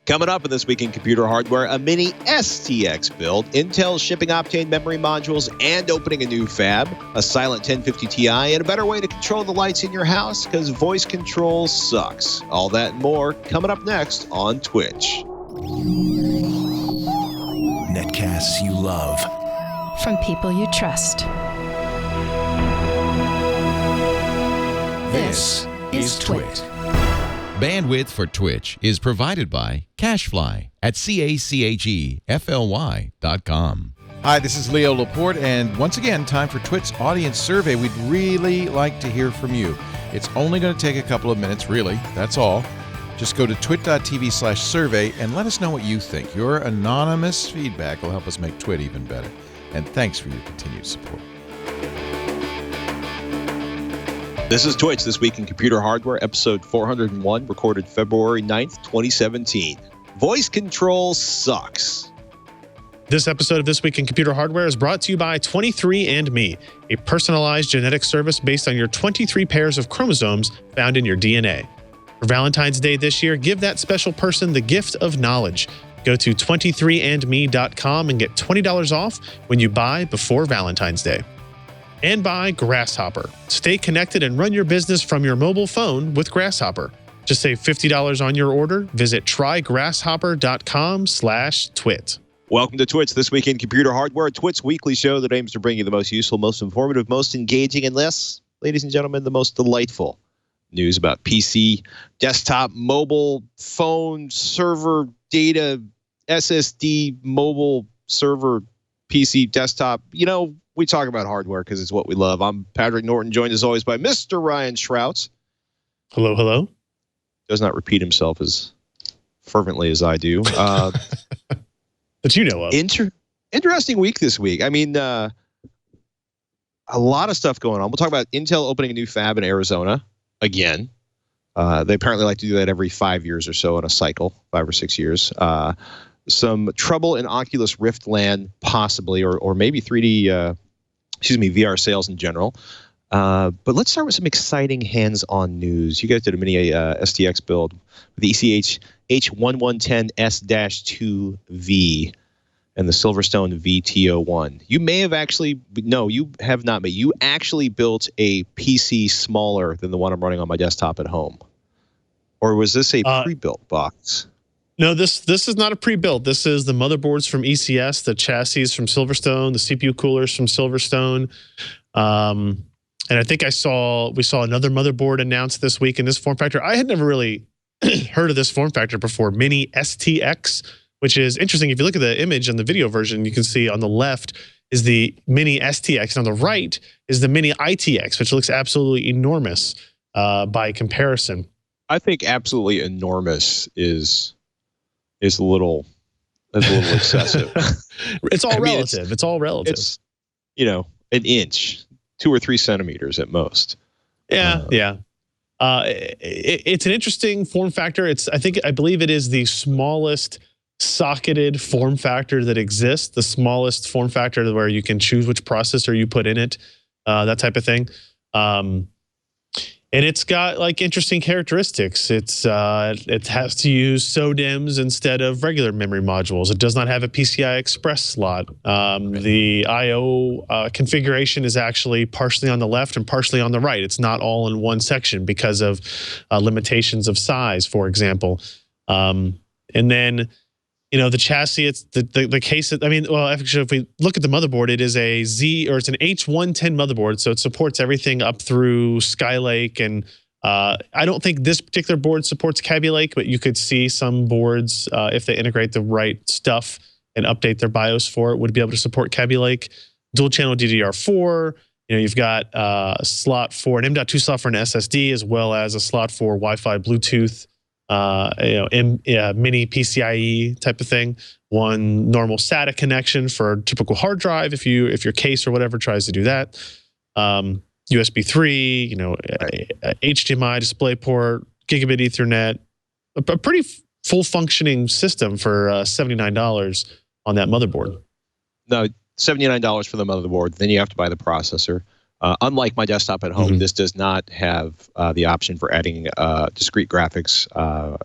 Coming up in This Week in Computer Hardware, a Mini-STX build, Intel shipping Optane memory modules and opening a new fab, a silent 1050 Ti, and a better way to control the lights in your house because voice control sucks. All that and more coming up next on Twitch. Netcasts you love. From people you trust. This is Twit. Bandwidth for Twitch is provided by CacheFly at CACHEFLY.com. Hi, this is Leo Laporte, and once again, time for Twit's audience survey. We'd really like to hear from you. It's only going to take a couple of minutes, really. That's all. Just go to twit.tv/survey and let us know what you think. Your anonymous feedback will help us make Twit even better. And thanks for your continued support. This is Twitch, This Week in Computer Hardware, episode 401, recorded February 9th, 2017. Voice control sucks. This episode of This Week in Computer Hardware is brought to you by 23andMe, a personalized genetic service based on your 23 pairs of chromosomes found in your DNA. For Valentine's Day this year, give that special person the gift of knowledge. Go to 23andme.com and get $20 off when you buy before Valentine's Day. And by Grasshopper. Stay connected and run your business from your mobile phone with Grasshopper. Just save $50 on your order. Visit trygrasshopper.com/twit. Welcome to Twitch, This Week in Computer Hardware, Twit's weekly show that aims to bring you the most useful, most informative, most engaging, and less, ladies and gentlemen, the most delightful news about PC, desktop, mobile, phone, server, data, SSD, mobile, server, PC, desktop. You know, we talk about hardware because it's what we love. I'm Patrick Norton, joined as always by Mr. Ryan Schrouts. Hello, hello. Does not repeat himself as fervently as I do. That you know of. Interesting week this week. I mean, a lot of stuff going on. We'll talk about Intel opening a new fab in Arizona again. They apparently like to do that every 5 years or so in a cycle, 5 or 6 years. Some trouble in Oculus Rift land, possibly, or maybe 3D, VR sales in general. But let's start with some exciting hands-on news. You guys did a mini STX build with the ECH H1110S-2V and the SilverStone VTO1. You may have actually, no, you have not, but you actually built a PC smaller than the one I'm running on my desktop at home. Or was this a pre-built box? No, this is not a pre-built. This is the motherboards from ECS, the chassis from Silverstone, the CPU coolers from Silverstone. And I think we saw another motherboard announced this week in this form factor. I had never really heard of this form factor before, Mini-STX, which is interesting. If you look at the image on the video version, you can see on the left is the Mini-STX, and on the right is the Mini-ITX, which looks absolutely enormous by comparison. I think absolutely enormous is a little excessive. It's all relative. It's all relative. It's, an inch, 2 or 3 centimeters at most. Yeah. It's an interesting form factor. I believe it is the smallest socketed form factor that exists, the smallest form factor where you can choose which processor you put in it, that type of thing. And it's got like interesting characteristics. It has to use SODIMMs instead of regular memory modules. It does not have a PCI Express slot. The I/O configuration is actually partially on the left and partially on the right. It's not all in one section because of limitations of size, for example. And then, the chassis, it's the case. Actually, if we look at the motherboard, it is it's an H110 motherboard, so it supports everything up through Skylake. And I don't think this particular board supports Kaby Lake, but you could see some boards, if they integrate the right stuff and update their BIOS for it, would be able to support Kaby Lake. Dual channel DDR4. You've got a slot for an M.2 slot for an SSD, as well as a slot for Wi-Fi, Bluetooth. Mini PCIe type of thing. One normal SATA connection for a typical hard drive if your case or whatever tries to do that. USB 3, HDMI DisplayPort, gigabit Ethernet. A pretty full functioning system for $79 on that motherboard. No, $79 for the motherboard. Then you have to buy the processor. Unlike my desktop at home, this does not have the option for adding discrete graphics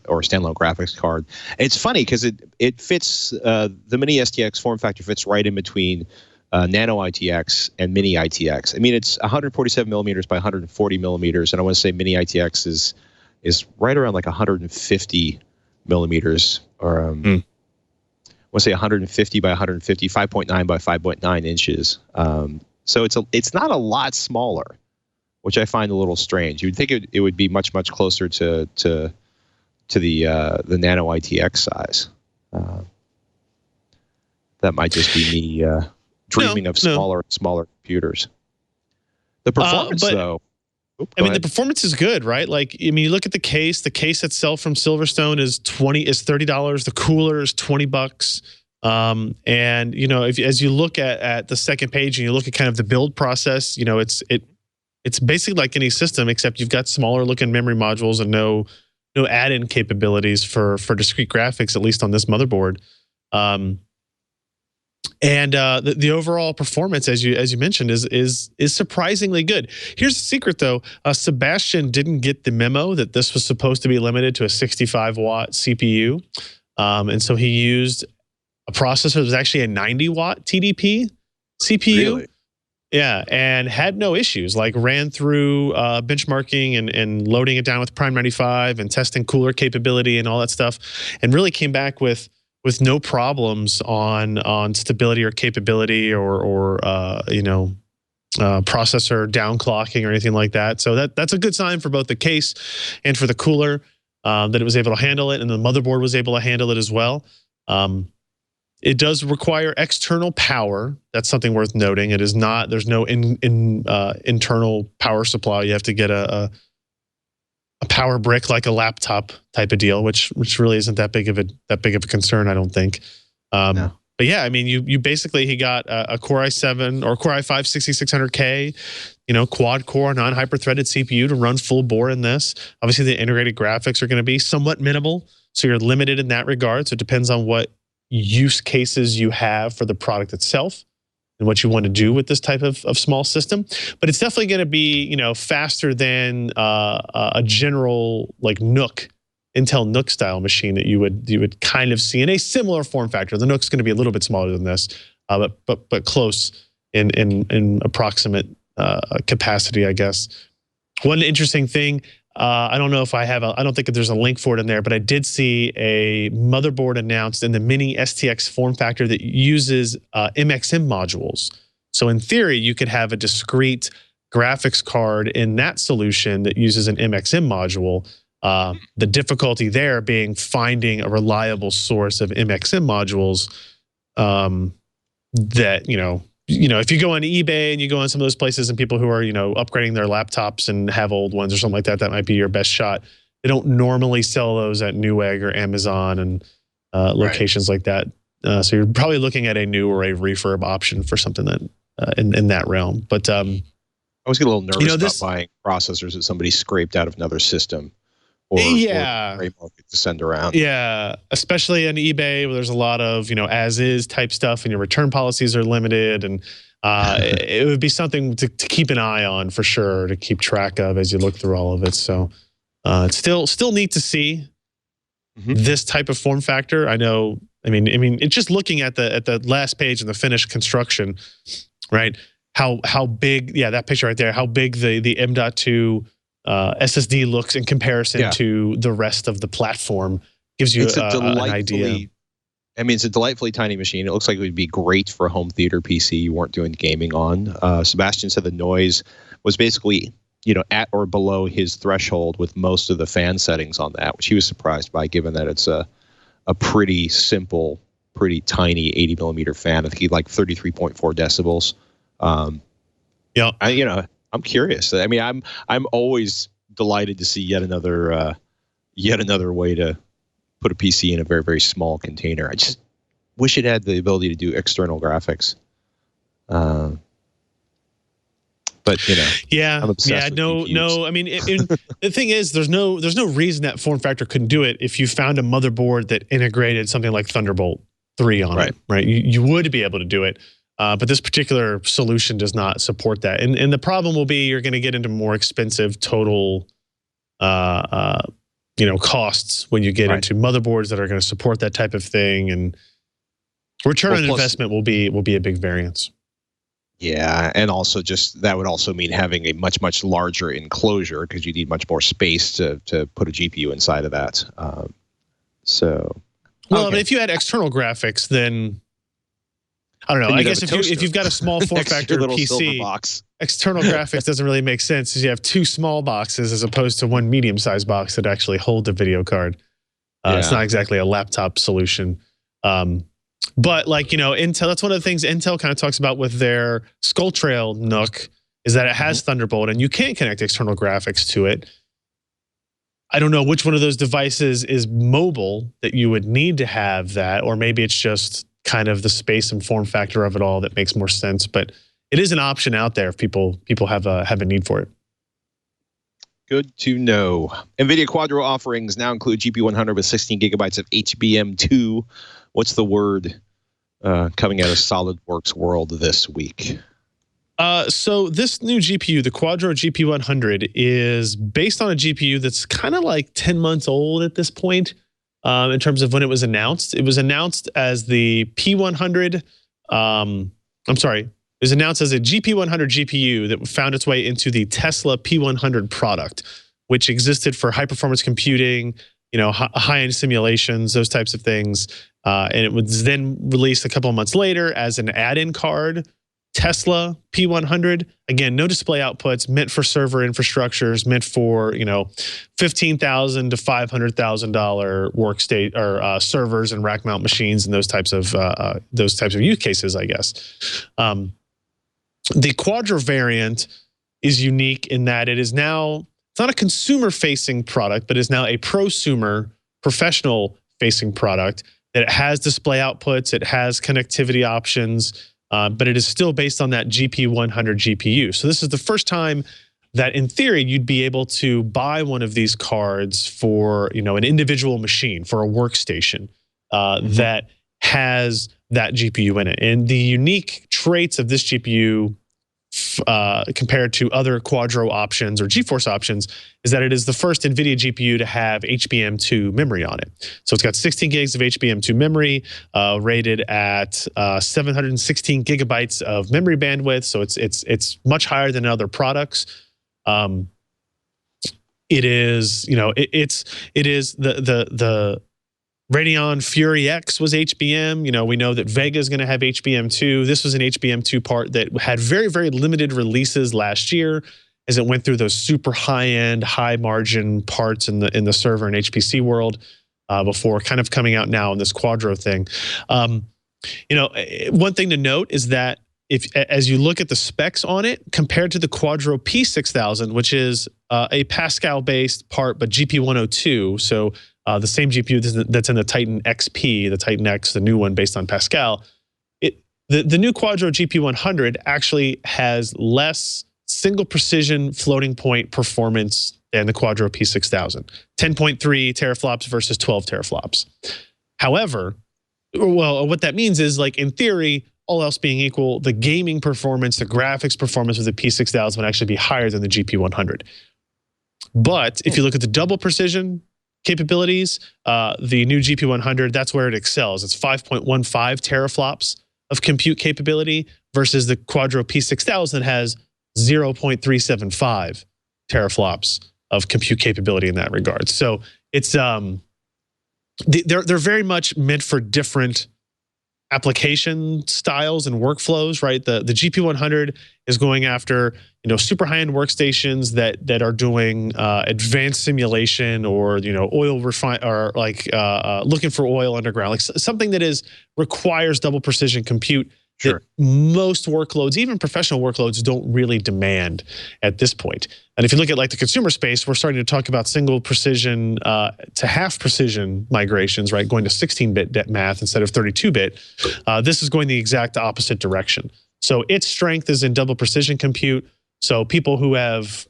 or standalone graphics card. It's funny because it fits the Mini-STX form factor fits right in between Nano ITX and Mini ITX. I mean, it's 147 millimeters by 140 millimeters, and I want to say Mini ITX is right around like 150 millimeters, or I want to say 150 by 150, 5.9 by 5.9 inches. So it's not a lot smaller, which I find a little strange. You'd think it would be much closer to the Nano ITX size. That might just be me dreaming of smaller computers. The performance, though. The performance is good, right? Like, I mean, you look at the case. The case itself from SilverStone is $30. The cooler is $20. And you know, as you look at the second page and you look at kind of the build process, you know, it's basically like any system, except you've got smaller looking memory modules and no add-in capabilities for discrete graphics, at least on this motherboard. And the overall performance, as you mentioned, is surprisingly good. Here's the secret, though. Sebastian didn't get the memo that this was supposed to be limited to a 65-watt CPU, and so he used a processor that was actually a 90-watt TDP CPU. Really? Yeah, and had no issues. Like, ran through benchmarking and loading it down with Prime 95 and testing cooler capability and all that stuff, and really came back with no problems on stability or capability or processor downclocking or anything like that. So that's a good sign for both the case and for the cooler, that it was able to handle it, and the motherboard was able to handle it as well. It does require external power. That's something worth noting. It is not. There's no internal power supply. You have to get a power brick, like a laptop type of deal, which really isn't that big of a concern, I don't think. No. But yeah, I mean, you basically, he got a Core i7 or Core i5 6600K, you know, quad core, non-hyper-threaded CPU to run full bore in this. Obviously, the integrated graphics are going to be somewhat minimal, so you're limited in that regard. So it depends on what use cases you have for the product itself and what you want to do with this type of small system. But it's definitely going to be, you know, faster than a general like Nook, Intel Nook style machine that you would kind of see in a similar form factor. The Nook's going to be a little bit smaller than this, but close in approximate capacity, I guess. One interesting thing, I don't know if I don't think there's a link for it in there, but I did see a motherboard announced in the Mini-STX form factor that uses MXM modules. So in theory, you could have a discrete graphics card in that solution that uses an MXM module. The difficulty there being finding a reliable source of MXM modules that, you know, if you go on eBay and you go on some of those places and people who are, you know, upgrading their laptops and have old ones or something like that, that might be your best shot. They don't normally sell those at Newegg or Amazon and locations like that. So you're probably looking at a new or a refurb option for something that in that realm. But I always get a little nervous about buying processors that somebody scraped out of another system. Or gray market to send around. Yeah, especially on eBay where there's a lot of, you know, as is type stuff and your return policies are limited, and it would be something to keep an eye on for sure, to keep track of as you look through all of it. So it's still neat to see this type of form factor. I know. I mean, it's just looking at the last page in the finished construction, right? How big? Yeah, that picture right there. How big the M.2 SSD looks in comparison to the rest of the platform gives you an idea. I mean, it's a delightfully tiny machine. It looks like it would be great for a home theater PC you weren't doing gaming on. Sebastian said the noise was basically, you know, at or below his threshold with most of the fan settings on that, which he was surprised by, given that it's a pretty simple, pretty tiny 80 millimeter fan. I think he like 33.4 decibels. I'm curious. I mean, I'm always delighted to see yet another way to put a PC in a very, very small container. I just wish it had the ability to do external graphics. But you know, I'm obsessed with GPUs. No. I mean, the thing is, there's no reason that form factor couldn't do it if you found a motherboard that integrated something like Thunderbolt 3 on it, right? You would be able to do it. But this particular solution does not support that. And the problem will be you're going to get into more expensive total costs when you get into motherboards that are going to support that type of thing, and return on investment will be a big variance. Yeah, and also just that would also mean having a much larger enclosure because you need much more space to put a GPU inside of that. But if you had external graphics, then I don't know. I guess if you've got a small form factor PC, box. External graphics doesn't really make sense because you have two small boxes as opposed to one medium-sized box that actually hold the video card. It's not exactly a laptop solution. But Intel, that's one of the things Intel kind of talks about with their Skulltrail NUC is that it has Thunderbolt and you can connect external graphics to it. I don't know which one of those devices is mobile that you would need to have that, or maybe it's just kind of the space and form factor of it all that makes more sense. But it is an option out there if people have a need for it. Good to know. NVIDIA Quadro offerings now include GP100 with 16 gigabytes of HBM2. What's the word coming out of SolidWorks World this week? So this new GPU, the Quadro GP100, is based on a GPU that's kind of like 10 months old at this point in terms of when it was announced. It was announced as the P100. It was announced as a GP100 GPU that found its way into the Tesla P100 product, which existed for high-performance computing, high-end simulations, those types of things. And it was then released a couple of months later as an add-in card, Tesla P100. Again, no display outputs, meant for server infrastructures, meant for $15,000 to $500,000 workstation or servers and rack mount machines and those types of use cases, I guess. The Quadro variant is unique in that it is now, it's not a consumer-facing product, but is now a prosumer, professional-facing product that it has display outputs, it has connectivity options, but it is still based on that GP100 GPU. So this is the first time that, in theory, you'd be able to buy one of these cards for an individual machine, for a workstation that has that GPU in it. And the unique traits of this GPU compared to other Quadro options or GeForce options is that it is the first NVIDIA GPU to have HBM2 memory on it. So it's got 16 gigs of HBM2 memory, rated at 716 gigabytes of memory bandwidth. So it's much higher than other products. It is the Radeon Fury X was HBM. We know that Vega is going to have HBM2. This was an HBM2 part that had very, very limited releases last year as it went through those super high-end, high-margin parts in the server and HPC world before kind of coming out now in this Quadro thing. One thing to note is that as you look at the specs on it, compared to the Quadro P6000, which is a Pascal-based part, but GP102, so the same GPU that's in the Titan XP, the Titan X, the new one based on Pascal. The new Quadro GP100 actually has less single precision floating point performance than the Quadro P6000. 10.3 teraflops versus 12 teraflops. However, what that means is, in theory, all else being equal, the gaming performance, the graphics performance of the P6000 would actually be higher than the GP100. But if you look at the double precision capabilities, the new GP100, that's where it excels. It's 5.15 teraflops of compute capability versus the Quadro P6000 that has 0.375 teraflops of compute capability in that regard. So it's they're very much meant for different application styles and workflows, right? The GP100 is going after super high-end workstations that are doing advanced simulation or oil refine or looking for oil underground, something that requires double precision compute. Sure. That most workloads, even professional workloads, don't really demand at this point. And if you look at the consumer space, we're starting to talk about single precision to half precision migrations, right? Going to 16-bit math instead of 32-bit. This is going the exact opposite direction. So its strength is in double precision compute. So people who have,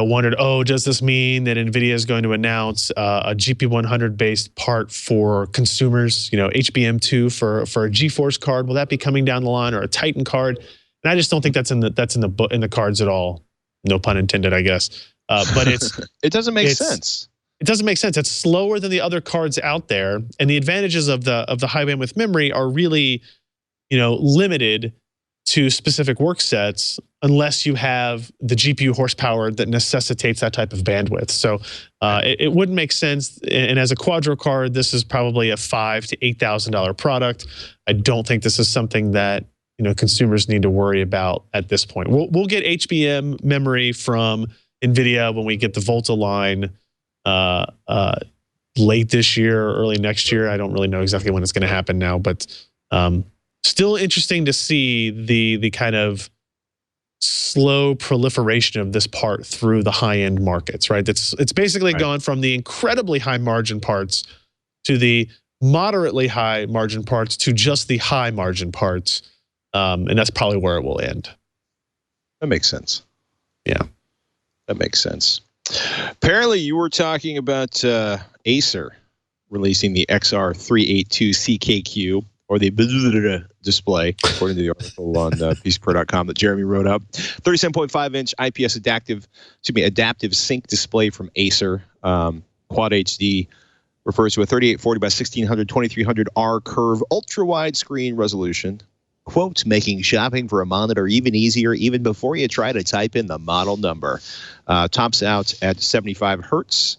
wondered, does this mean that NVIDIA is going to announce a GP100 based part for consumers? HBM2 for a GeForce card. Will that be coming down the line, or a Titan card? And I just don't think that's in the cards at all. No pun intended, I guess. But it doesn't make sense. It doesn't make sense. It's slower than the other cards out there, and the advantages of the high bandwidth memory are really, limited to specific work sets unless you have the GPU horsepower that necessitates that type of bandwidth. So it wouldn't make sense. And as a Quadro card, this is probably a $5,000 to $8,000 product. I don't think this is something that consumers need to worry about at this point. We'll get HBM memory from NVIDIA when we get the Volta line late this year or early next year. I don't really know exactly when it's going to happen now, but still interesting to see the kind of slow proliferation of this part through the high-end markets, right? It's basically gone from the incredibly high margin parts to the moderately high margin parts to just the high margin parts. And that's probably where it will end. That makes sense. Yeah. That makes sense. Apparently, you were talking about Acer releasing the XR382CKQ, or the display, according to the article on PCPro.com that Jeremy wrote up. 37.5-inch IPS adaptive sync display from Acer. Quad HD refers to a 3840 by 1600 2300R curve ultra wide screen resolution. Quote, making shopping for a monitor even easier, even before you try to type in the model number. Tops out at 75 hertz.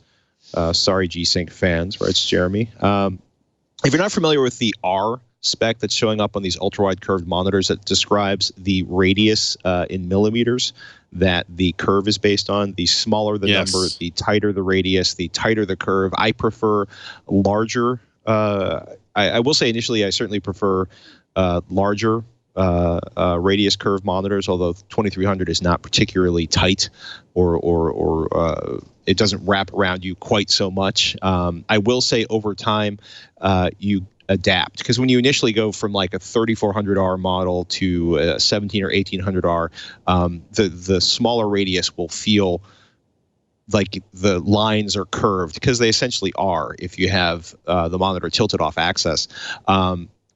Sorry, G-Sync fans, writes Jeremy. If you're not familiar with the R spec that's showing up on these ultra-wide curved monitors, that describes the radius in millimeters that the curve is based on. The smaller the number, the tighter the radius, the tighter the curve. I prefer larger. I will say initially I certainly prefer larger radius curve monitors, although 2300 is not particularly tight or it doesn't wrap around you quite so much. I will say over time you adapt, because when you initially go from like a 3400R model to a 17 or 1800R, the smaller radius will feel like the lines are curved, because they essentially are if you have the monitor tilted off axis.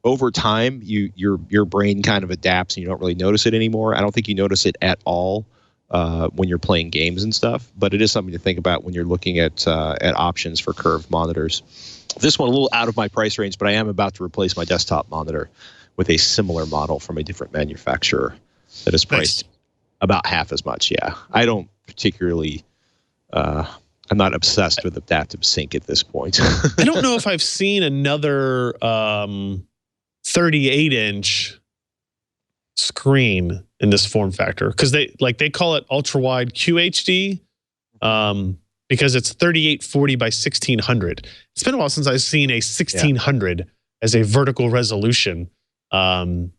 Over time, your brain kind of adapts and you don't really notice it anymore. I don't think you notice it at all when you're playing games and stuff, but it is something to think about when you're looking at options for curved monitors. This one a little out of my price range, but I am about to replace my desktop monitor with a similar model from a different manufacturer that is priced about half as much. Yeah, I don't particularly. I'm not obsessed with adaptive sync at this point. I don't know if I've seen another 38-inch screen in this form factor, because they call it ultra wide QHD because it's 3840 by 1600. It's been a while since I've seen a 1600 as a vertical resolution in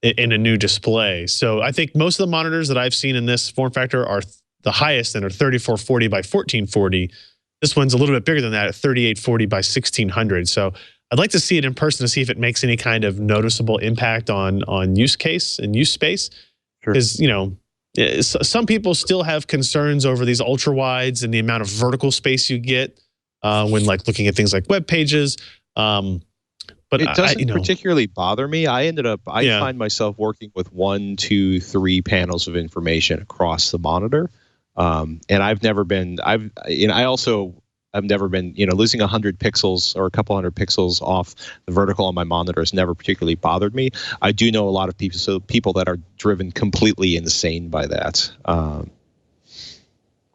a new display. So I think most of the monitors that I've seen in this form factor are the highest and are 3440 by 1440. This one's a little bit bigger than that at 3840 by 1600. So I'd like to see it in person to see if it makes any kind of noticeable impact on use case and use space. Because, some people still have concerns over these ultra wides and the amount of vertical space you get when looking at things like web pages. But it doesn't particularly bother me. I find myself working with 1, 2, 3 panels of information across the monitor. And I've never been losing 100 pixels or a couple hundred pixels off the vertical on my monitor has never particularly bothered me. I do know a lot of people that are driven completely insane by that,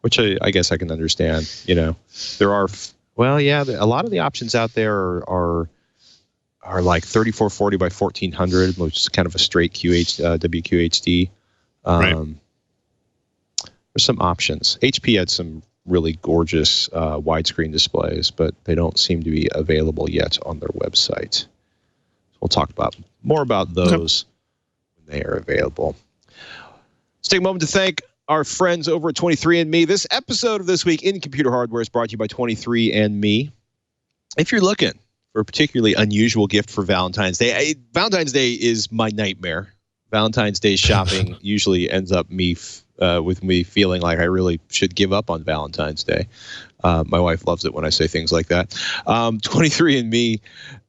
which I guess I can understand. There are, a lot of the options out there are like 3440 by 1400, which is kind of a straight WQHD. There's some options. HP had some really gorgeous widescreen displays, but they don't seem to be available yet on their website. So we'll talk more about those when they are available. Let's take a moment to thank our friends over at 23andMe. This episode of This Week in Computer Hardware is brought to you by 23andMe. If you're looking for a particularly unusual gift for Valentine's Day, Valentine's Day is my nightmare. Valentine's Day shopping usually ends up with me feeling like I really should give up on Valentine's Day. My wife loves it when I say things like that. 23andMe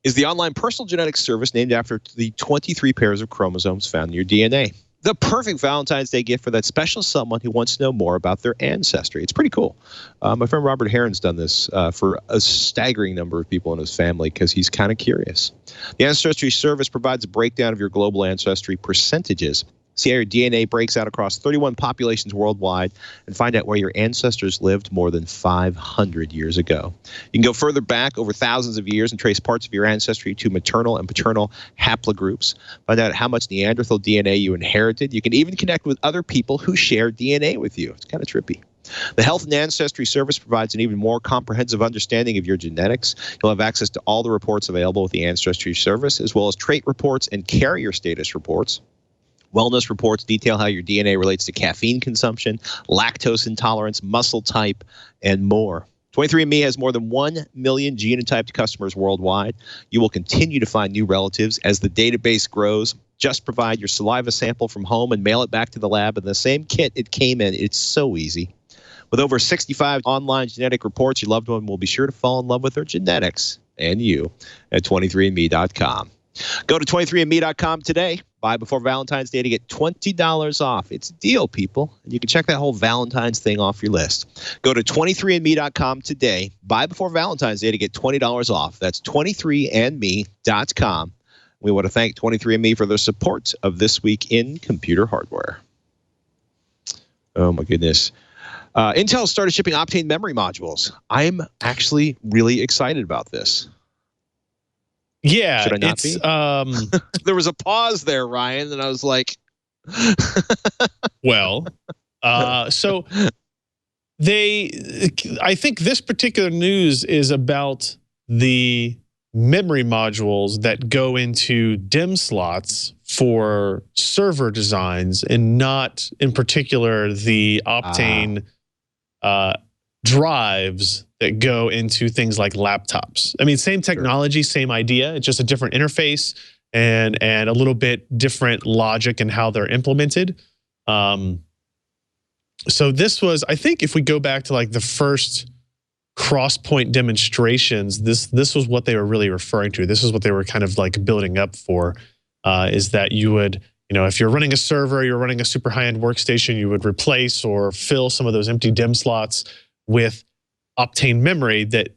is the online personal genetics service named after the 23 pairs of chromosomes found in your DNA. The perfect Valentine's Day gift for that special someone who wants to know more about their ancestry. It's pretty cool. My friend Robert Heron's done this for a staggering number of people in his family because he's kind of curious. The Ancestry Service provides a breakdown of your global ancestry percentages. See how your DNA breaks out across 31 populations worldwide and find out where your ancestors lived more than 500 years ago. You can go further back over thousands of years and trace parts of your ancestry to maternal and paternal haplogroups. Find out how much Neanderthal DNA you inherited. You can even connect with other people who share DNA with you. It's kind of trippy. The Health and Ancestry Service provides an even more comprehensive understanding of your genetics. You'll have access to all the reports available with the Ancestry Service, as well as trait reports and carrier status reports. Wellness reports detail how your DNA relates to caffeine consumption, lactose intolerance, muscle type, and more. 23andMe has more than 1 million genotyped customers worldwide. You will continue to find new relatives as the database grows. Just provide your saliva sample from home and mail it back to the lab in the same kit it came in. It's so easy. With over 65 online genetic reports, your loved one will be sure to fall in love with their genetics and you at 23andme.com. Go to 23andme.com today. Buy before Valentine's Day to get $20 off. It's a deal, people. And you can check that whole Valentine's thing off your list. Go to 23andme.com today. Buy before Valentine's Day to get $20 off. That's 23andme.com. We want to thank 23andMe for their support of This Week in Computer Hardware. Oh, my goodness. Intel started shipping Optane memory modules. I'm actually really excited about this. Yeah, should I not be? There was a pause there, Ryan, and I was like, well, so I think this particular news is about the memory modules that go into DIMM slots for server designs, and not in particular the Optane drives that go into things like laptops. I mean, same technology, same idea. It's just a different interface and a little bit different logic in how they're implemented. So this was, I think, if we go back to like the first cross-point demonstrations, this was what they were really referring to. This is what they were kind of like building up for, is that you would, you know, if you're running a server, you're running a super high-end workstation, you would replace or fill some of those empty DIMM slots with Optane memory that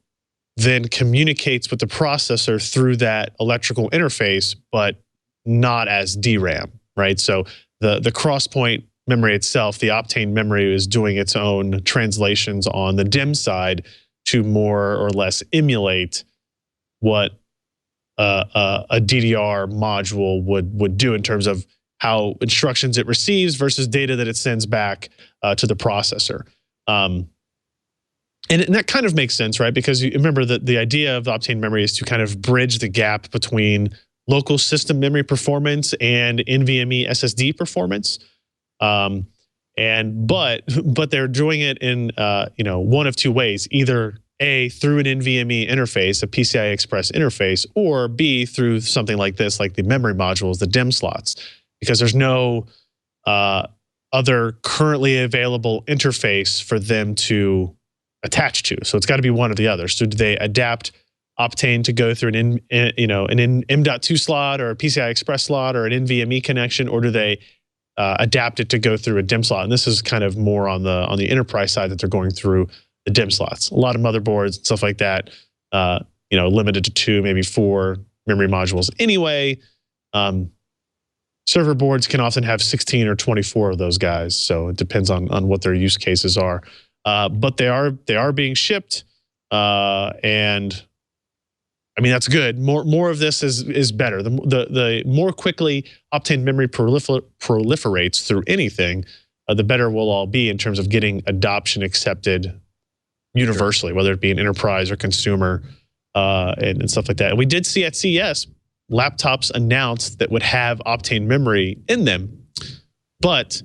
then communicates with the processor through that electrical interface, but not as DRAM, right? So the cross-point memory itself, the Optane memory, is doing its own translations on the DIMM side to more or less emulate what a DDR module would do in terms of how instructions it receives versus data that it sends back to the processor. And that kind of makes sense, right? Because you remember that the idea of the Optane memory is to kind of bridge the gap between local system memory performance and NVMe SSD performance. But they're doing it in one of two ways: either A, through an NVMe interface, a PCI Express interface, or B, through something like this, like the memory modules, the DIMM slots, because there's no other currently available interface for them to attach to. So it's got to be one or the other. So do they adapt Optane to go through an M.2 slot or a PCI Express slot or an NVMe connection, or do they adapt it to go through a DIMM slot? And this is kind of more on the enterprise side, that they're going through the DIMM slots. A lot of motherboards and stuff like that, limited to 2, maybe 4 memory modules. Anyway, server boards can often have 16 or 24 of those guys. So it depends on what their use cases are. But they are being shipped, and I mean, that's good. More of this is better. The more quickly Optane memory proliferates through anything, the better we'll all be in terms of getting adoption accepted universally, whether it be an enterprise or consumer, and stuff like that. And we did see at CES laptops announced that would have Optane memory in them, but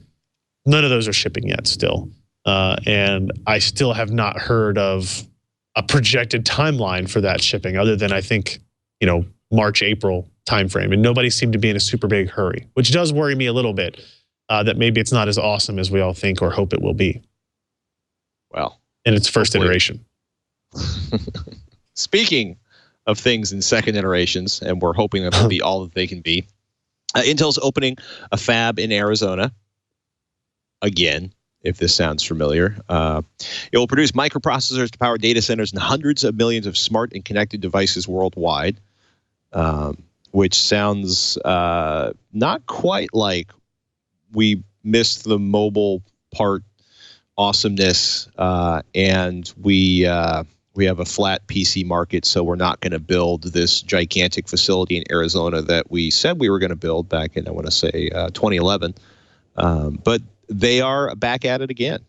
none of those are shipping yet still. And I still have not heard of a projected timeline for that shipping, other than I think, March, April time frame, and nobody seemed to be in a super big hurry, which does worry me a little bit that maybe it's not as awesome as we all think or hope it will be. Well, in its first hopefully. iteration. Speaking of things in second iterations, and we're hoping that they'll be all that they can be, Intel's opening a fab in Arizona. Again, if this sounds familiar. It will produce microprocessors to power data centers and hundreds of millions of smart and connected devices worldwide, which sounds not quite like we missed the mobile part awesomeness, and we have a flat PC market, so we're not going to build this gigantic facility in Arizona that we said we were going to build back in, I want to say, 2011. But they are back at it again,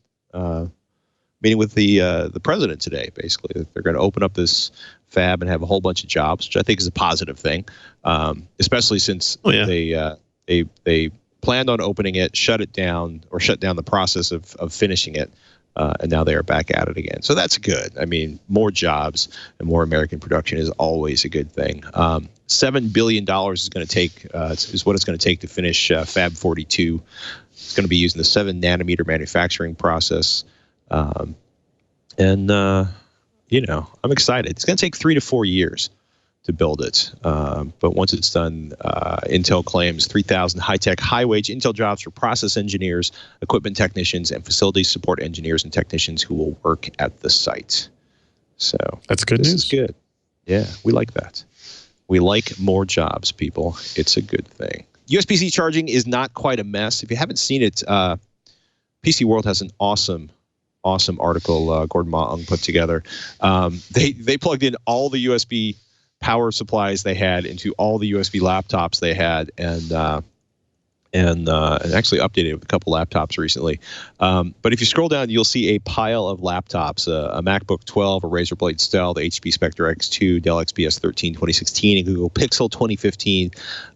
meeting with the president today, basically. They're going to open up this fab and have a whole bunch of jobs, which I think is a positive thing, especially since they planned on opening it, shut down the process of finishing it, and now they are back at it again. So that's good. I mean, more jobs and more American production is always a good thing. $7 billion is going to take is what it's going to take to finish Fab 42. It's going to be using the 7 nanometer manufacturing process, and I'm excited. It's going to take 3 to 4 years to build it, but once it's done, Intel claims 3,000 high-tech, high-wage Intel jobs for process engineers, equipment technicians, and facility support engineers and technicians who will work at the site. So that's good news. This is good. Yeah, we like that. We like more jobs, people. It's a good thing. USB-C charging is not quite a mess. If you haven't seen it, PC World has an awesome article Gordon Ma-Ung put together. They plugged in all the USB power supplies they had into all the USB laptops they had, and actually updated it with a couple laptops recently. But if you scroll down, you'll see a pile of laptops: a MacBook 12, a Razer Blade Stealth, HP Spectre X2, Dell XPS 13 2016, and Google Pixel 2015.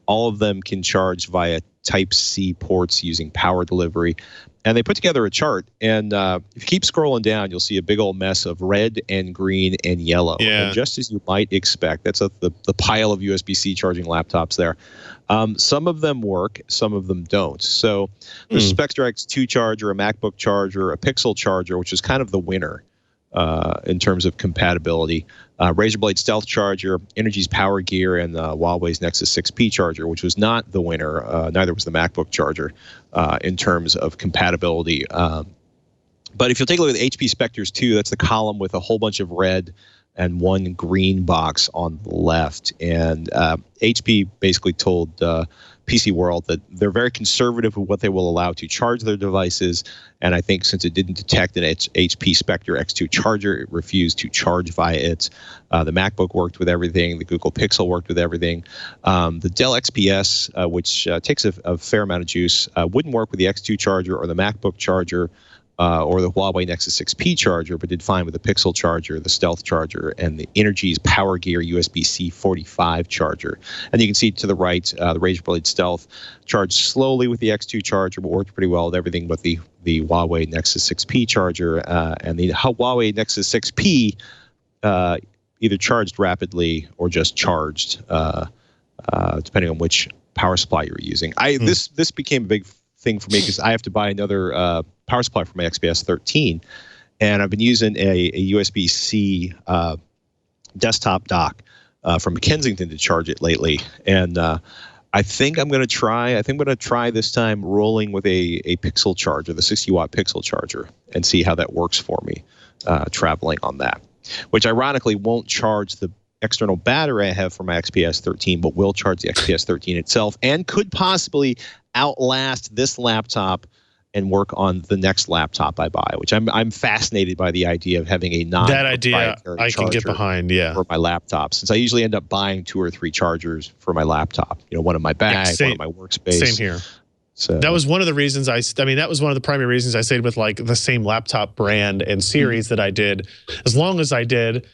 All of them can charge via Type-C ports using power delivery. And they put together a chart, and if you keep scrolling down, you'll see a big old mess of red and green and yellow. Yeah. And just as you might expect, that's the pile of USB-C charging laptops there. Some of them work, some of them don't. So there's a Spectre X2 charger, a MacBook charger, a Pixel charger, which is kind of the winner in terms of compatibility. Razer Blade Stealth charger, Energy's Power Gear, and Huawei's Nexus 6P charger, which was not the winner. Neither was the MacBook charger in terms of compatibility. But if you'll take a look at the HP Spectres 2, that's the column with a whole bunch of red and one green box on the left. And HP basically told PC World that they're very conservative with what they will allow to charge their devices. And I think since it didn't detect an HP Spectre X2 charger, it refused to charge via it. The MacBook worked with everything. The Google Pixel worked with everything. The Dell XPS, which takes a fair amount of juice, wouldn't work with the X2 charger or the MacBook charger, or the Huawei Nexus 6P charger, but did fine with the Pixel charger, the Stealth charger, and the Energy's Power Gear USB-C 45 charger. And you can see to the right, the Razer Blade Stealth charged slowly with the X2 charger, but worked pretty well with everything but the Huawei Nexus 6P charger. And the Huawei Nexus 6P either charged rapidly or just charged, depending on which power supply you were using. This became a big thing for me because I have to buy another power supply for my XPS 13, and I've been using a USB-C desktop dock from Kensington to charge it lately. And I think I'm going to try this time rolling with a Pixel charger, the 60-watt Pixel charger, and see how that works for me traveling on that, which ironically won't charge the external battery I have for my XPS 13, but will charge the XPS 13 itself, and could possibly outlast this laptop and work on the next laptop I buy, which I'm fascinated by the idea of having a non-proprietary charger I can get behind, for my laptop, since I usually end up buying 2 or 3 chargers for my laptop. One in my bag, one in my workspace. Same here. So that was one of the reasons that was one of the primary reasons I stayed with like the same laptop brand and series that I did as long as I did,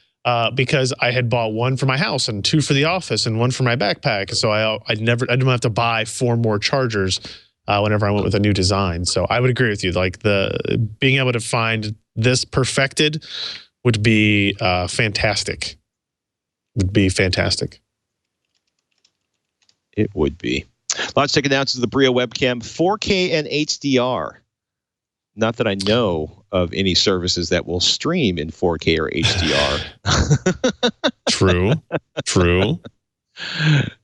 because I had bought 1 for my house and 2 for the office and 1 for my backpack. So I didn't have to buy 4 more chargers whenever I went with a new design. So I would agree with you. Like being able to find this perfected would be fantastic. Would be fantastic. It would be. Logitech announces the Brio webcam 4K and HDR. Not that I know of any services that will stream in 4K or HDR. True.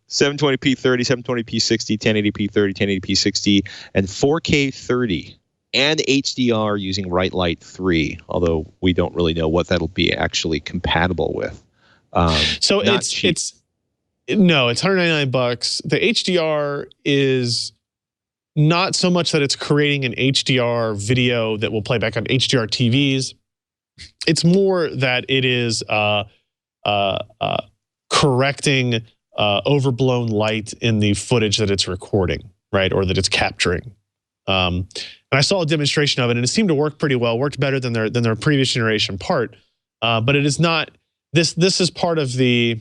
720p 30, 720p 60, 1080p 30, 1080p 60, and 4K 30, and HDR using Bright Light 3. Although we don't really know what that'll be actually compatible with. So it's $199. The HDR is not so much that it's creating an HDR video that will play back on HDR TVs. It's more that it is correcting overblown light in the footage that it's recording, right, or that it's capturing. And I saw a demonstration of it, and it seemed to work pretty well. Worked better than their previous generation part, but it is not. This is part of the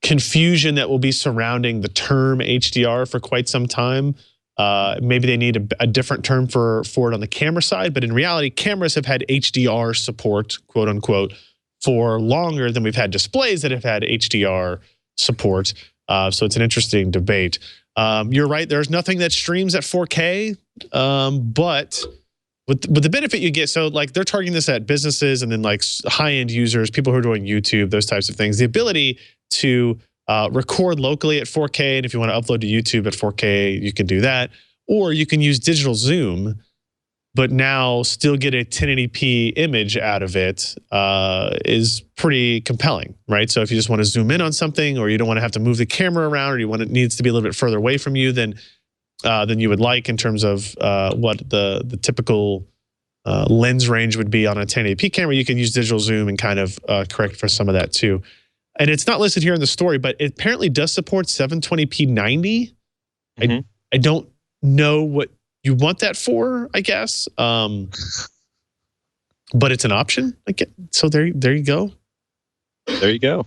confusion that will be surrounding the term HDR for quite some time. Maybe they need a different term for it on the camera side, but in reality, cameras have had HDR support, quote unquote, for longer than we've had displays that have had HDR support. So it's an interesting debate. You're right. There's nothing that streams at 4K, but with the benefit you get, so like they're targeting this at businesses and then like high-end users, people who are doing YouTube, those types of things. The ability to record locally at 4K, and if you want to upload to YouTube at 4K, you can do that. Or you can use digital zoom, but now still get a 1080p image out of it is pretty compelling, right? So if you just want to zoom in on something, or you don't want to have to move the camera around, or it needs to be a little bit further away from you than you would like in terms of what the typical lens range would be on a 1080p camera, you can use digital zoom and kind of correct for some of that too. And it's not listed here in the story, but it apparently does support 720p 90. Mm-hmm. I don't know what you want that for, I guess. But it's an option. So there you go. There you go.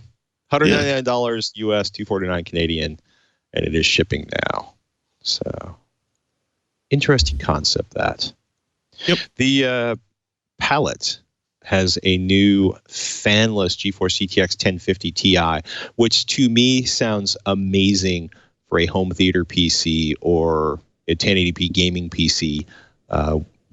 $199 US, $249 Canadian, and it is shipping now. So interesting concept that. Yep. The palette has a new fanless GeForce GTX 1050 Ti, which to me sounds amazing for a home theater PC or a 1080p gaming PC,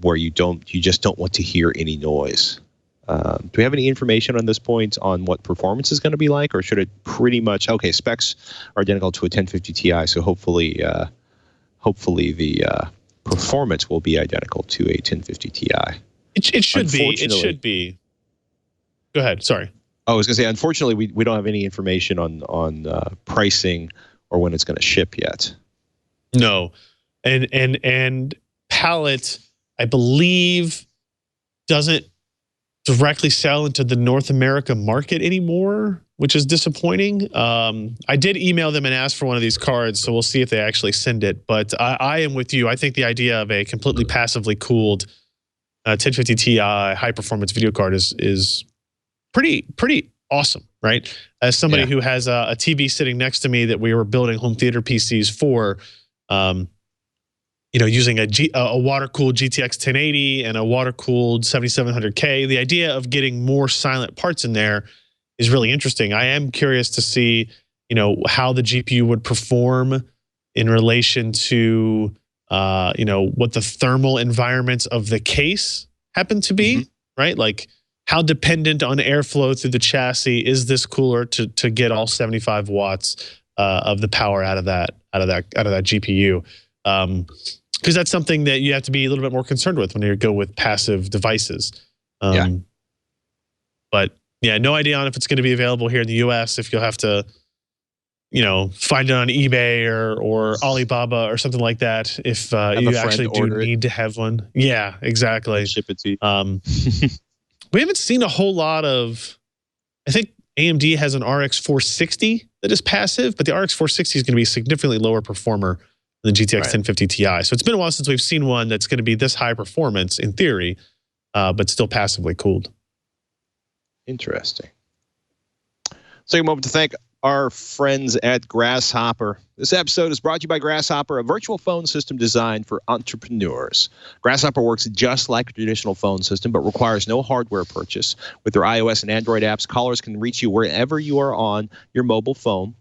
where you just don't want to hear any noise. Do we have any information on this point on what performance is going to be like, or should it pretty much specs are identical to a 1050 Ti, so hopefully the performance will be identical to a 1050 Ti. It should be. It should be. Go ahead. Sorry. I was going to say, unfortunately, we don't have any information on pricing or when it's going to ship yet. No, and palette, I believe, doesn't directly sell into the North America market anymore, which is disappointing. I did email them and ask for one of these cards, so we'll see if they actually send it. But I am with you. I think the idea of a completely passively cooled 1050 Ti high-performance video card is pretty awesome, right? As somebody who has a TV sitting next to me that we were building home theater PCs for, using a water-cooled GTX 1080 and a water-cooled 7700K, the idea of getting more silent parts in there is really interesting. I am curious to see, how the GPU would perform in relation to, what the thermal environments of the case happen to be, right? Like, how dependent on airflow through the chassis is this cooler to get all 75 watts of the power out of that GPU? Because that's something that you have to be a little bit more concerned with when you go with passive devices. But yeah, no idea on if it's going to be available here in the US, if you'll have to, find it on eBay or Alibaba or something like that. If you actually do need to have one. Yeah, exactly. Ship it to you. We haven't seen a whole lot of, I think AMD has an RX 460 that is passive, but the RX 460 is going to be a significantly lower performer than the GTX 1050 Ti. So it's been a while since we've seen one that's going to be this high performance in theory, but still passively cooled. Interesting. Take a moment to thank our friends at Grasshopper. This episode is brought to you by Grasshopper, a virtual phone system designed for entrepreneurs. Grasshopper works just like a traditional phone system, but requires no hardware purchase. With their iOS and Android apps, callers can reach you wherever you are on your mobile phone.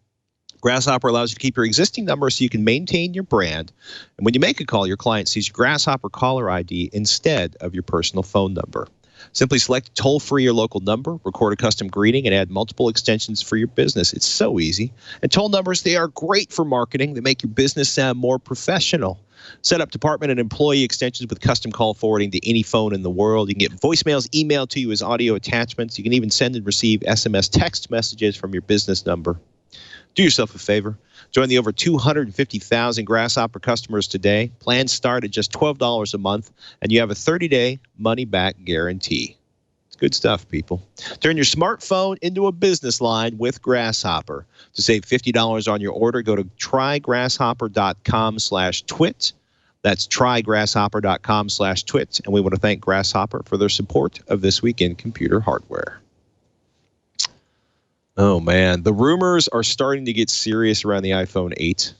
Grasshopper allows you to keep your existing number so you can maintain your brand. And when you make a call, your client sees your Grasshopper caller ID instead of your personal phone number. Simply select toll-free or local number, record a custom greeting, and add multiple extensions for your business. It's so easy. And toll numbers, they are great for marketing. They make your business sound more professional. Set up department and employee extensions with custom call forwarding to any phone in the world. You can get voicemails emailed to you as audio attachments. You can even send and receive SMS text messages from your business number. Do yourself a favor. Join the over 250,000 Grasshopper customers today. Plans start at just $12 a month, and you have a 30-day money-back guarantee. It's good stuff, people. Turn your smartphone into a business line with Grasshopper. To save $50 on your order, go to trygrasshopper.com/twit. That's trygrasshopper.com/twit. And we want to thank Grasshopper for their support of This Week in Computer Hardware. Oh, man. The rumors are starting to get serious around the iPhone 8.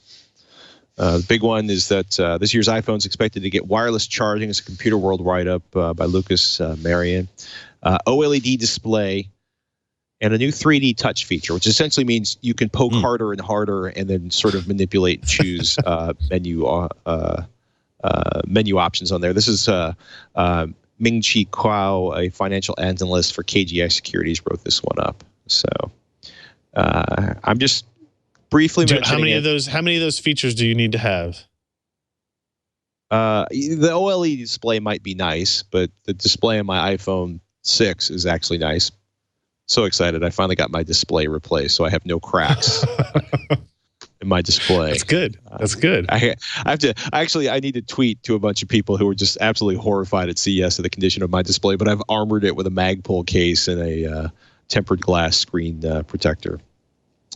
The big one is that this year's iPhone is expected to get wireless charging. It's a Computer World write-up by Lucas Marion. OLED display, and a new 3D touch feature, which essentially means you can poke harder and harder and then sort of manipulate and choose menu options on there. This is Ming-Chi Kuo, a financial analyst for KGI Securities, wrote this one up. So I'm just briefly mentioning how many of those features do you need to have? The OLED display might be nice, but the display on my iPhone 6 is actually nice. So excited. I finally got my display replaced, so I have no cracks in my display. That's good. That's good. I need to tweet to a bunch of people who are just absolutely horrified at CES at the condition of my display, but I've armored it with a Magpul case and a tempered glass screen protector.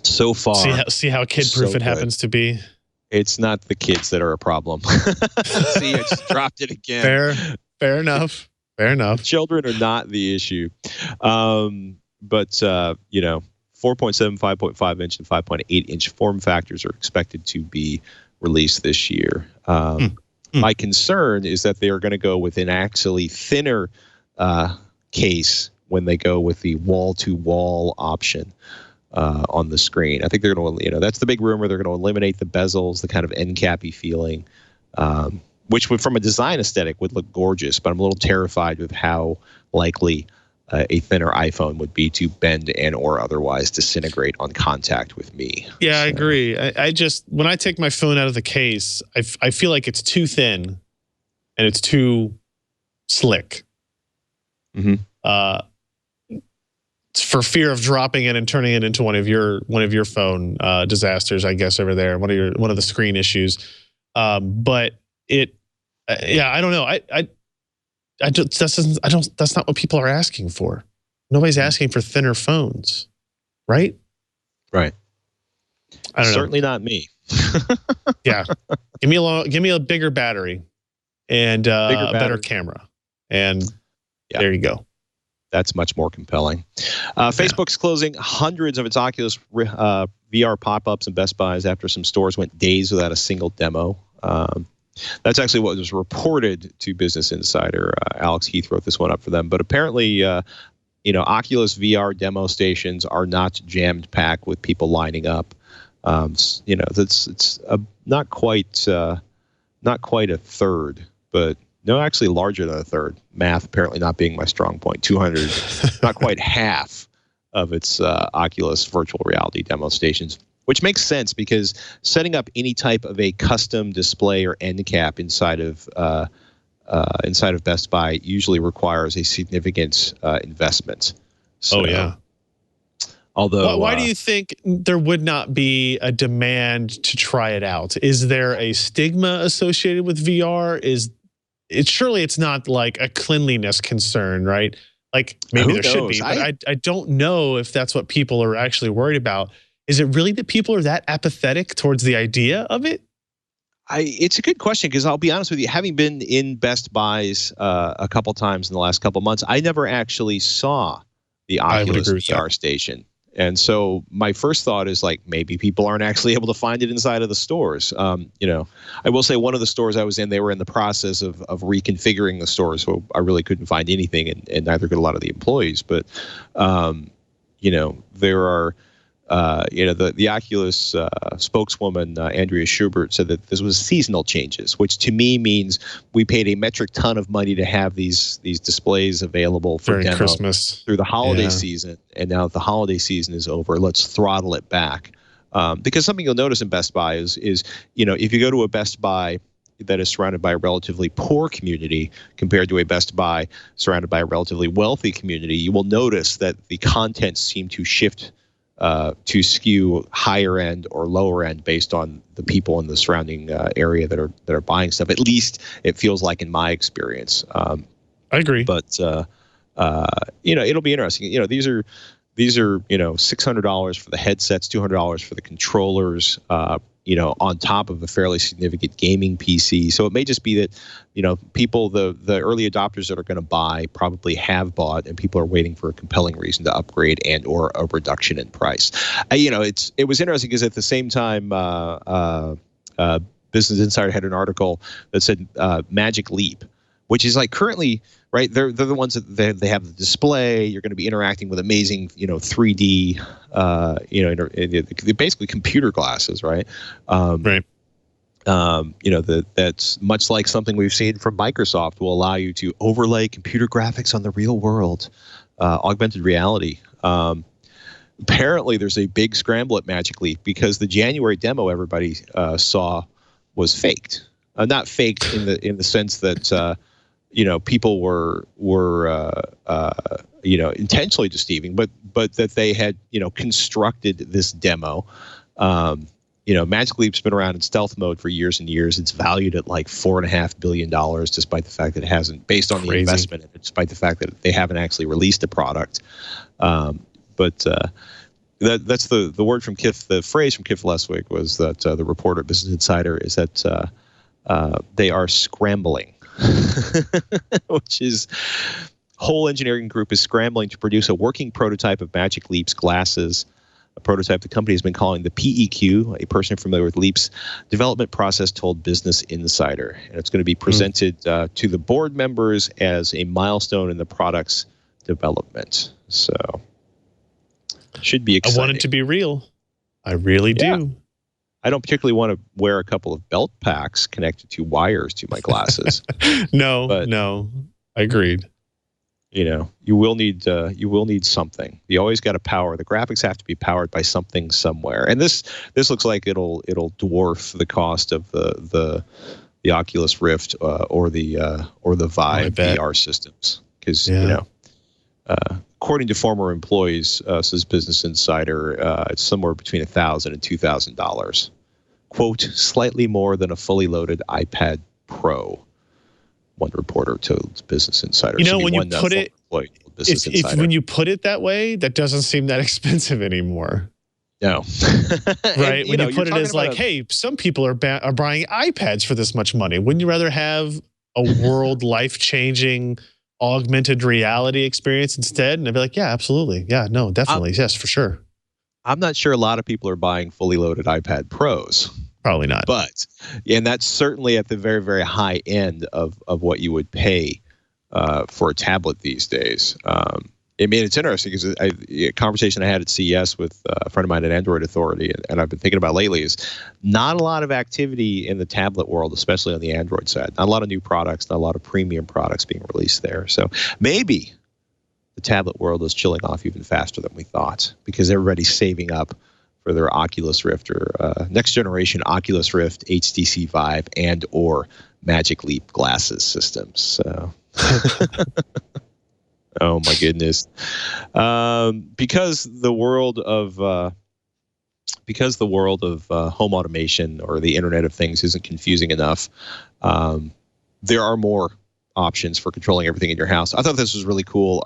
So far, see how kid-proof it happens to be. It's not the kids that are a problem. See, I just dropped it again. Fair enough. Fair enough. Children are not the issue. But 4.7, 5.5 inch, and 5.8 inch form factors are expected to be released this year. My concern is that they are going to go with an actually thinner case when they go with the wall-to-wall option on the screen. I think they're going to, that's the big rumor. They're going to eliminate the bezels, the kind of end cappy feeling, which would, from a design aesthetic, would look gorgeous. But I'm a little terrified with how likely a thinner iPhone would be to bend and or otherwise disintegrate on contact with me. Yeah, I agree. I just, when I take my phone out of the case, I feel like it's too thin and it's too slick. For fear of dropping it and turning it into one of your phone disasters, I guess, over there, one of the screen issues. But it, I don't know. That's not what people are asking for. Nobody's asking for thinner phones, right? Right. I don't know. Certainly not me. Yeah. Give me a bigger battery and a better camera. And there you go. That's much more compelling. Facebook's closing hundreds of its Oculus VR pop-ups and Best Buys after some stores went days without a single demo. That's actually what was reported to Business Insider. Alex Heath wrote this one up for them. But apparently, Oculus VR demo stations are not jammed packed with people lining up. It's not quite a third, but no, actually larger than a third. Math apparently not being my strong point. 200, not quite half of its Oculus virtual reality demo stations, which makes sense because setting up any type of a custom display or end cap inside of Best Buy usually requires a significant investment. So, Although, why do you think there would not be a demand to try it out? Is there a stigma associated with VR? Surely it's not like a cleanliness concern, right? Like maybe there should be, but I don't know if that's what people are actually worried about. Is it really that people are that apathetic towards the idea of it? It's a good question because I'll be honest with you, having been in Best Buys a couple times in the last couple months, I never actually saw the Oculus VR station. And so my first thought is like maybe people aren't actually able to find it inside of the stores. I will say one of the stores I was in, they were in the process of reconfiguring the store, so I really couldn't find anything, and neither could a lot of the employees. But there are The Oculus spokeswoman, Andrea Schubert, said that this was seasonal changes, which to me means we paid a metric ton of money to have these displays available for during demo Christmas through the holiday season. And now that the holiday season is over, let's throttle it back. Because something you'll notice in Best Buy is if you go to a Best Buy that is surrounded by a relatively poor community compared to a Best Buy surrounded by a relatively wealthy community, you will notice that the contents seem to shift to skew higher end or lower end based on the people in the surrounding area that are buying stuff. At least it feels like in my experience. I agree. But it'll be interesting. These are $600 for the headsets, $200 for the controllers. On top of a fairly significant gaming PC. So it may just be that, people, the early adopters that are going to buy probably have bought, and people are waiting for a compelling reason to upgrade and or a reduction in price. It was interesting because at the same time, Business Insider had an article that said Magic Leap, which is like currently, right? They're the ones that they have the display. You're going to be interacting with amazing, 3D, they're basically computer glasses, right? Right. That's much like something we've seen from Microsoft will allow you to overlay computer graphics on the real world, augmented reality. Apparently, there's a big scramble at Magic Leap because the January demo everybody saw was faked. Not faked in the sense that. People were intentionally deceiving, but that they had, constructed this demo. Magic Leap's been around in stealth mode for years and years. It's valued at like $4.5 billion, despite the fact that it hasn't, based on the investment, despite the fact that they haven't actually released a product. That's the word from Kif. The phrase from Kif last week was that the reporter at Business Insider is that they are scrambling. Which is whole engineering group is scrambling to produce a working prototype of Magic Leap's glasses, a prototype the company has been calling the PEQ. A person familiar with Leap's development process told Business Insider, and it's going to be presented to the board members as a milestone in the product's development. So should be exciting. I want it to be real. I really do. I don't particularly want to wear a couple of belt packs connected to wires to my glasses. No, I agreed. You will need something. You always got to power. The graphics have to be powered by something somewhere. And this looks like it'll dwarf the cost of the Oculus Rift or the Vive VR systems, because according to former employees, says Business Insider, it's somewhere between $1,000 and $2,000. Quote, slightly more than a fully loaded iPad Pro, one reporter told Business Insider. When you put it, when you put it that way, that doesn't seem that expensive anymore. No. Right? When you put it as like, hey, some people are buying iPads for this much money. Wouldn't you rather have a world life-changing augmented reality experience instead? And I'd be like, yeah, absolutely. Yeah, no, definitely. Yes, for sure. I'm not sure a lot of people are buying fully loaded iPad Pros. Probably not. But, and that's certainly at the very, very high end of what you would pay for a tablet these days. It's interesting because a conversation I had at CES with a friend of mine at Android Authority, and I've been thinking about lately, is not a lot of activity in the tablet world, especially on the Android side. Not a lot of new products, not a lot of premium products being released there. So maybe the tablet world is chilling off even faster than we thought because everybody's saving up for their Oculus Rift or next generation Oculus Rift, HTC Vive, and or Magic Leap glasses systems. So. Oh my goodness! Because the world of home automation or the Internet of Things isn't confusing enough, there are more options for controlling everything in your house. I thought this was really cool.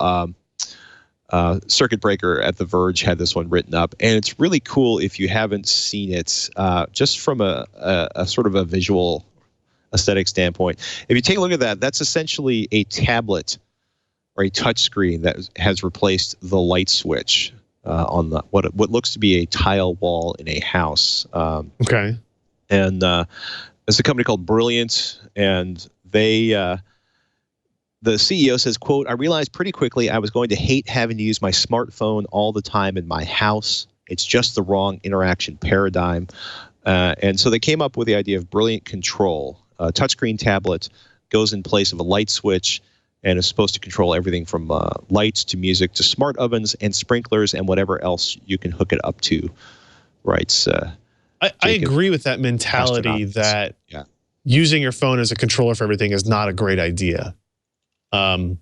Circuit Breaker at The Verge had this one written up, and it's really cool if you haven't seen it, just from a sort of a visual aesthetic standpoint. If you take a look at that, that's essentially a tablet or a touch screen that has replaced the light switch on the what looks to be a tile wall in a house. Okay. And it's a company called Brilliant, and they the CEO says, quote, I realized pretty quickly I was going to hate having to use my smartphone all the time in my house. It's just the wrong interaction paradigm. And so they came up with the idea of brilliant control. A touchscreen tablet goes in place of a light switch and is supposed to control everything from lights to music to smart ovens and sprinklers and whatever else you can hook it up to. Writes I agree with that mentality that using your phone as a controller for everything is not a great idea. There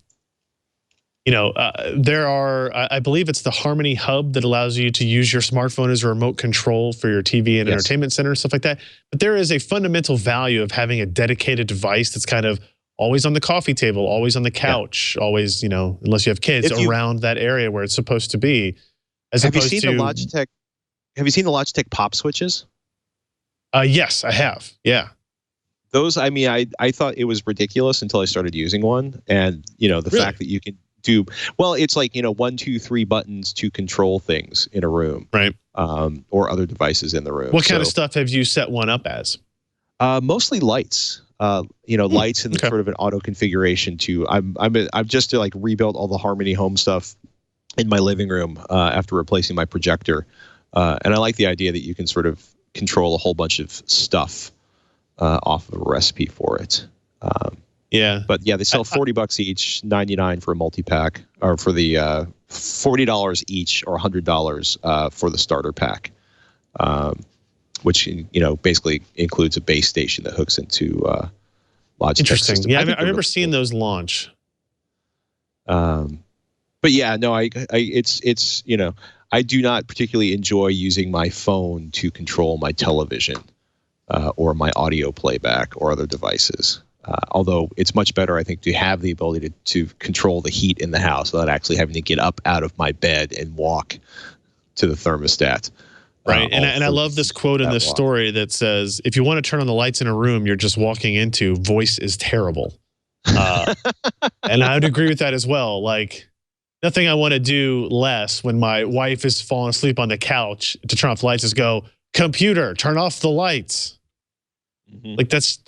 are, I believe it's the Harmony Hub that allows you to use your smartphone as a remote control for your TV and entertainment center and stuff like that. But there is a fundamental value of having a dedicated device that's kind of always on the coffee table, always on the couch, always, unless you have kids, around that area where it's supposed to be. Have you seen the Logitech pop switches? Yes, I have. Yeah. Those, I thought it was ridiculous until I started using one. And, the fact that you can do, it's like, 1, 2, 3 buttons to control things in a room. Right. Or other devices in the room. What kind of stuff have you set one up as? Mostly lights. Lights in sort of an auto configuration too. I've just rebuilt all the Harmony Home stuff in my living room after replacing my projector. And I like the idea that you can sort of control a whole bunch of stuff off of a recipe for it. But they sell $40 each, $99 for a multi-pack, or for the $40 each or $100 for the starter pack, which basically includes a base station that hooks into Logitech. Interesting. System. Yeah, I remember seeing those launch. But yeah, no, it's I do not particularly enjoy using my phone to control my television or my audio playback or other devices. Although it's much better, I think, to have the ability to control the heat in the house without actually having to get up out of my bed and walk to the thermostat. Right. And I love this quote in this story that says, if you want to turn on the lights in a room you're just walking into, voice is terrible. And I would agree with that as well. Like, nothing I want to do less when my wife is falling asleep on the couch to turn off the lights is go, computer, turn off the lights. Mm-hmm. Like that's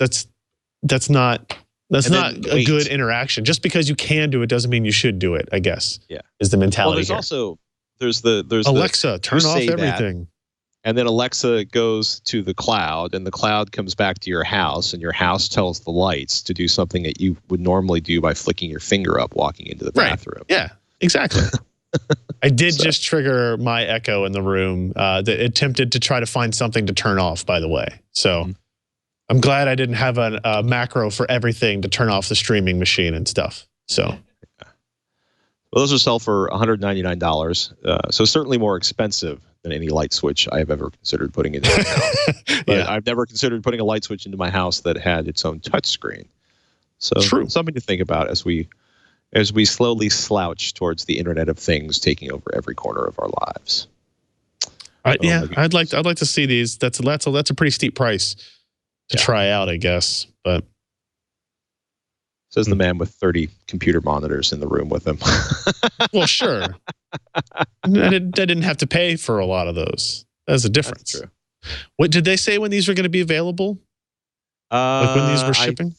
not a good interaction. Just because you can do it doesn't mean you should do it, I guess. Yeah. Is the mentality. Well, there's Alexa, turn off everything. And then Alexa goes to the cloud, and the cloud comes back to your house, and your house tells the lights to do something that you would normally do by flicking your finger up walking into the bathroom. Yeah, exactly. I did just trigger my Echo in the room that attempted to try to find something to turn off, by the way. So I'm glad I didn't have a macro for everything to turn off the streaming machine and stuff. So, well, those will sell for $199. So certainly more expensive than any light switch I have ever considered putting into my house. But I've never considered putting a light switch into my house that had its own touchscreen. So something to think about as we slowly slouch towards the Internet of Things taking over every corner of our lives. I'd like to see these. That's a pretty steep price to try out, I guess. But says the man with 30 computer monitors in the room with him. Well, sure. I didn't have to pay for a lot of those. That's a difference. That's true. What did they say when these were going to be available? Like when these were shipping?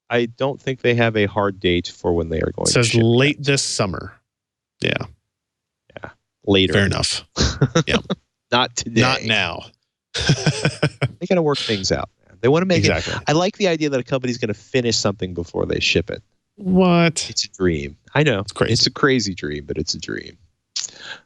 I don't think they have a hard date for when they are going to ship. It says late this summer. Yeah. Yeah. Later. Fair enough. Yeah. Not today. Not now. They got to work things out. They want to make it. I like the idea that a company's going to finish something before they ship it. What? It's a dream. I know. It's crazy. It's a crazy dream, but it's a dream.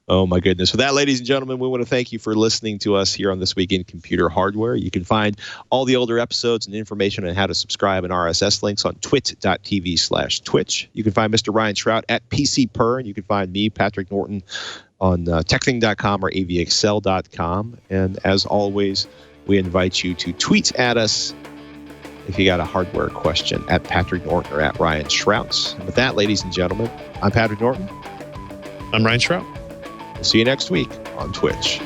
Oh, my goodness. With that, ladies and gentlemen, we want to thank you for listening to us here on This Week in Computer Hardware. You can find all the older episodes and information on how to subscribe and RSS links on twit.tv/twitch. You can find Mr. Ryan Shrout at PCPer, and you can find me, Patrick Norton, on techthing.com or avxl.com. And as always, we invite you to tweet at us if you got a hardware question at Patrick Norton or at Ryan Shrouts. And with that, ladies and gentlemen, I'm Patrick Norton. I'm Ryan Shrout. We'll see you next week on Twitch.